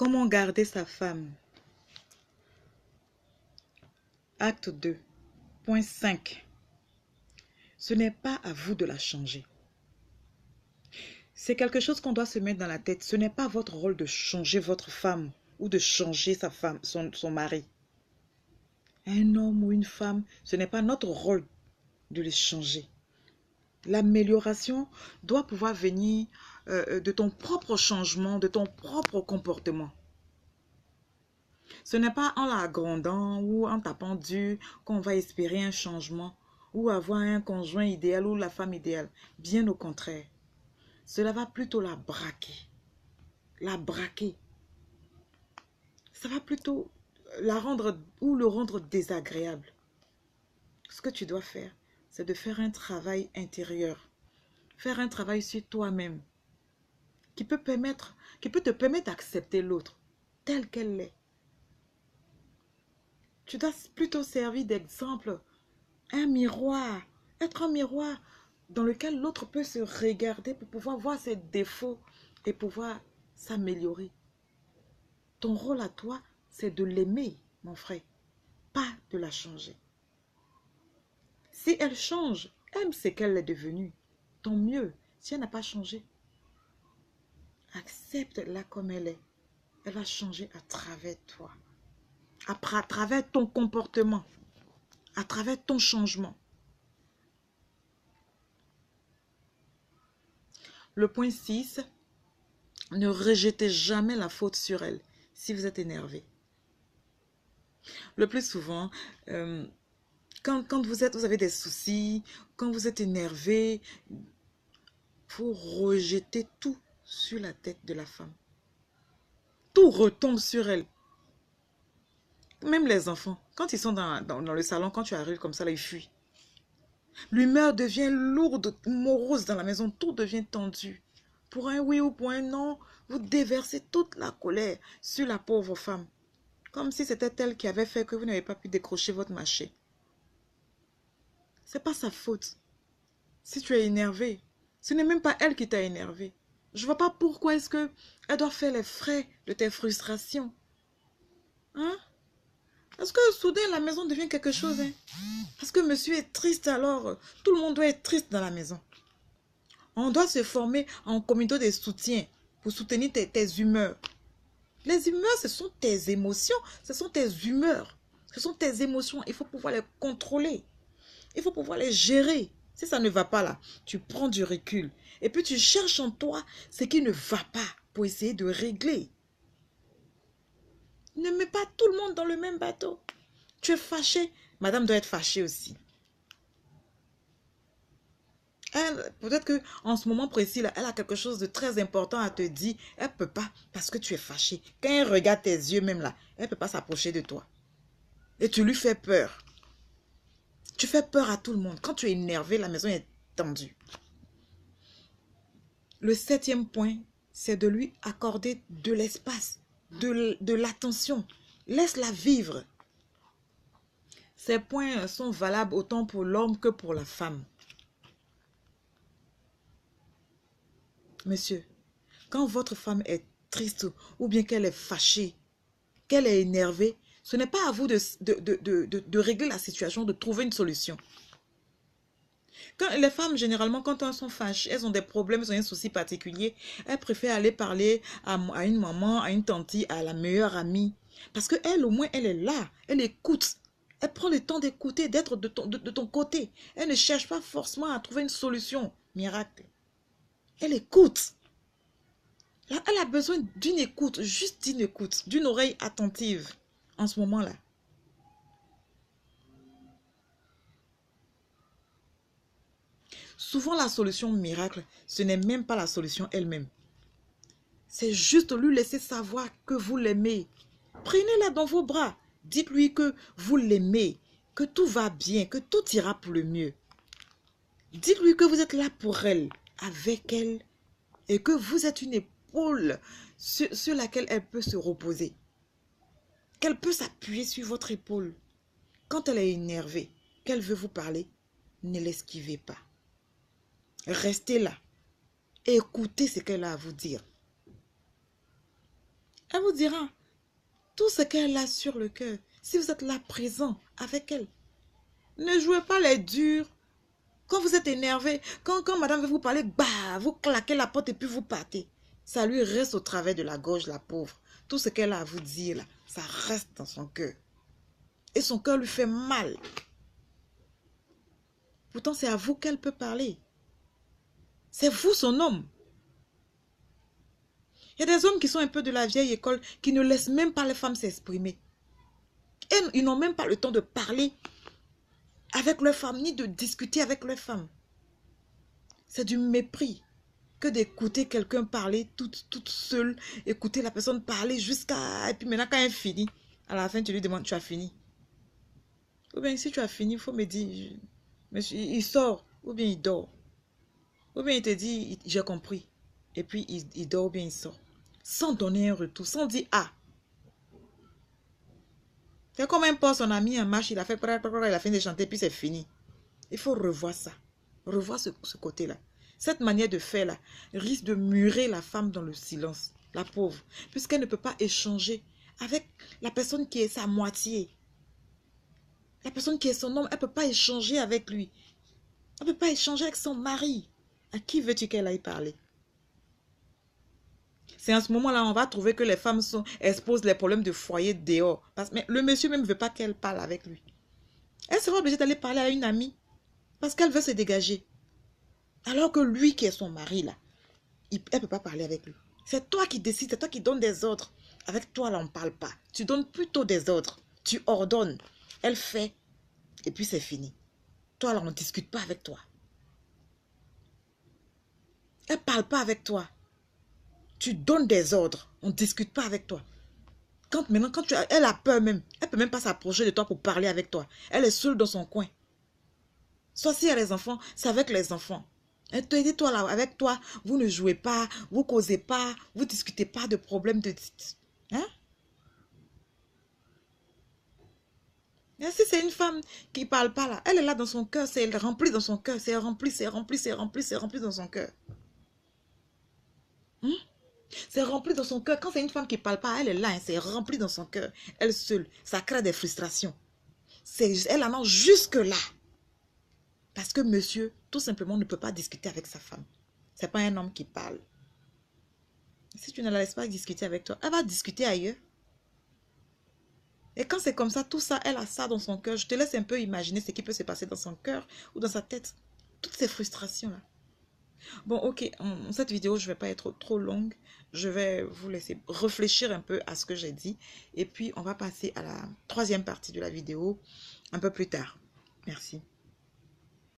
Comment garder sa femme? Acte 2, point 5. Ce n'est pas à vous de la changer. C'est quelque chose qu'on doit se mettre dans la tête. Ce n'est pas votre rôle de changer votre femme ou de changer sa femme, son mari. Un homme ou une femme, ce n'est pas notre rôle de les changer. L'amélioration doit pouvoir venir de ton propre changement, de ton propre comportement. Ce n'est pas en la grondant ou en tapant dur qu'on va espérer un changement ou avoir un conjoint idéal ou la femme idéale. Bien au contraire. Cela va plutôt la braquer. La braquer. Ça va plutôt la rendre ou le rendre désagréable. Ce que tu dois faire, c'est de faire un travail intérieur. Faire un travail sur toi-même qui peut te permettre d'accepter l'autre telle qu'elle est. Tu dois plutôt servir d'exemple, un miroir, être un miroir dans lequel l'autre peut se regarder pour pouvoir voir ses défauts et pouvoir s'améliorer. Ton rôle à toi, c'est de l'aimer, mon frère, pas de la changer. Si elle change, aime ce qu'elle est devenue. Tant mieux. Si elle n'a pas changé, accepte-la comme elle est. Elle va changer à travers toi. À travers ton comportement. À travers ton changement. Le point 6. Ne rejetez jamais la faute sur elle si vous êtes énervé. Le plus souvent, quand vous avez des soucis, quand vous êtes énervé, vous rejetez tout sur la tête de la femme. Tout retombe sur elle. Même les enfants, quand ils sont dans le salon, quand tu arrives comme ça, là, ils fuient. L'humeur devient lourde, morose dans la maison, tout devient tendu. Pour un oui ou pour un non, vous déversez toute la colère sur la pauvre femme. Comme si c'était elle qui avait fait que vous n'avez pas pu décrocher votre marché. C'est pas sa faute. Si tu es énervé, ce n'est même pas elle qui t'a énervé. Je vois pas pourquoi est-ce que elle doit faire les frais de tes frustrations. Hein? Est-ce que soudain la maison devient quelque chose, hein? Parce que monsieur est triste, alors tout le monde doit être triste dans la maison. On doit se former en comité de soutien pour soutenir tes humeurs. Les humeurs, ce sont tes émotions, ce sont tes humeurs. Ce sont tes émotions, il faut pouvoir les contrôler. Il faut pouvoir les gérer. Si ça ne va pas là, tu prends du recul. Et puis tu cherches en toi ce qui ne va pas pour essayer de régler. Ne mets pas tout le monde dans le même bateau. Tu es fâché, madame doit être fâchée aussi. Peut-être qu'en ce moment précis, là, elle a quelque chose de très important à te dire. Elle ne peut pas parce que tu es fâché. Quand elle regarde tes yeux même là, elle ne peut pas s'approcher de toi. Et tu lui fais peur. Tu fais peur à tout le monde. Quand tu es énervé, la maison est tendue. Le 7e point, c'est de lui accorder de l'espace, de l'attention. Laisse-la vivre. Ces points sont valables autant pour l'homme que pour la femme. Monsieur, quand votre femme est triste ou bien qu'elle est fâchée, qu'elle est énervée, ce n'est pas à vous de régler la situation, de trouver une solution. Quand les femmes, généralement, quand elles sont fâchées, elles ont des problèmes, elles ont un souci particulier, elles préfèrent aller parler à une maman, à une tante, à la meilleure amie. Parce qu'elle, au moins, elle est là, elle écoute. Elle prend le temps d'écouter, d'être de ton côté. Elle ne cherche pas forcément à trouver une solution miracle. Elle écoute. Là, elle a besoin d'une écoute, juste d'une écoute, d'une oreille attentive en ce moment-là. Souvent, la solution miracle, ce n'est même pas la solution elle-même. C'est juste lui laisser savoir que vous l'aimez. Prenez-la dans vos bras. Dites-lui que vous l'aimez, que tout va bien, que tout ira pour le mieux. Dites-lui que vous êtes là pour elle, avec elle, et que vous êtes une épaule sur laquelle elle peut se reposer. Qu'elle peut s'appuyer sur votre épaule. Quand elle est énervée, qu'elle veut vous parler, ne l'esquivez pas. Restez là. Écoutez ce qu'elle a à vous dire. Elle vous dira tout ce qu'elle a sur le cœur. Si vous êtes là présent avec elle, ne jouez pas les durs. Quand vous êtes énervé, quand madame veut vous parler, bah, vous claquez la porte et puis vous partez. Ça lui reste au travers de la gorge, la pauvre. Tout ce qu'elle a à vous dire, là, ça reste dans son cœur. Et son cœur lui fait mal. Pourtant, c'est à vous qu'elle peut parler. C'est vous son homme. Il y a des hommes qui sont un peu de la vieille école, qui ne laissent même pas les femmes s'exprimer. Et ils n'ont même pas le temps de parler avec leurs femmes, ni de discuter avec leurs femmes. C'est du mépris que d'écouter quelqu'un parler toute seule, écouter la personne parler jusqu'à... Et puis maintenant, quand elle finit, à la fin, tu lui demandes, tu as fini? Ou bien, si tu as fini, il faut me dire, monsieur, il sort, ou bien il dort. Ou bien il te dit, j'ai compris. Et puis, il dort ou bien il sort. Sans donner un retour, sans dire, ah. C'est comme un poste, on a mis en marche, il a fait, il a fini de chanter, puis c'est fini. Il faut revoir ça. Revoir ce côté-là. Cette manière de faire là risque de murer la femme dans le silence, la pauvre, puisqu'elle ne peut pas échanger avec la personne qui est sa moitié. La personne qui est son homme, elle ne peut pas échanger avec lui. Elle ne peut pas échanger avec son mari. À qui veux-tu qu'elle aille parler? C'est en ce moment-là, on va trouver que les femmes exposent les problèmes de foyer dehors. Mais le monsieur même ne veut pas qu'elle parle avec lui. Elle sera obligée d'aller parler à une amie parce qu'elle veut se dégager. Alors que lui qui est son mari là, elle ne peut pas parler avec lui. C'est toi qui décides, c'est toi qui donnes des ordres. Avec toi là, on ne parle pas. Tu donnes plutôt des ordres. Tu ordonnes. Elle fait et puis c'est fini. Toi là, on ne discute pas avec toi. Elle ne parle pas avec toi. Tu donnes des ordres. On ne discute pas avec toi. Maintenant, elle a peur même. Elle ne peut même pas s'approcher de toi pour parler avec toi. Elle est seule dans son coin. Soit s'il y a les enfants, c'est avec les enfants. Elle te dit, toi là, avec toi, vous ne jouez pas, vous causez pas, vous discutez pas de problèmes de... Hein? Et si c'est une femme qui ne parle pas là, elle est là dans son cœur, c'est rempli dans son cœur, c'est rempli, c'est rempli, c'est rempli, c'est rempli dans son cœur. Hein? C'est rempli dans son cœur. Quand c'est une femme qui ne parle pas, elle est là, hein, c'est rempli dans son cœur. Elle seule, ça crée des frustrations. Elle en a jusque-là. Parce que monsieur, tout simplement, ne peut pas discuter avec sa femme. Ce n'est pas un homme qui parle. Si tu ne la laisses pas discuter avec toi, elle va discuter ailleurs. Et quand c'est comme ça, tout ça, elle a ça dans son cœur. Je te laisse un peu imaginer ce qui peut se passer dans son cœur ou dans sa tête. Toutes ces frustrations-là. Bon, ok, cette vidéo, je ne vais pas être trop longue. Je vais vous laisser réfléchir un peu à ce que j'ai dit. Et puis, on va passer à la troisième partie de la vidéo un peu plus tard. Merci.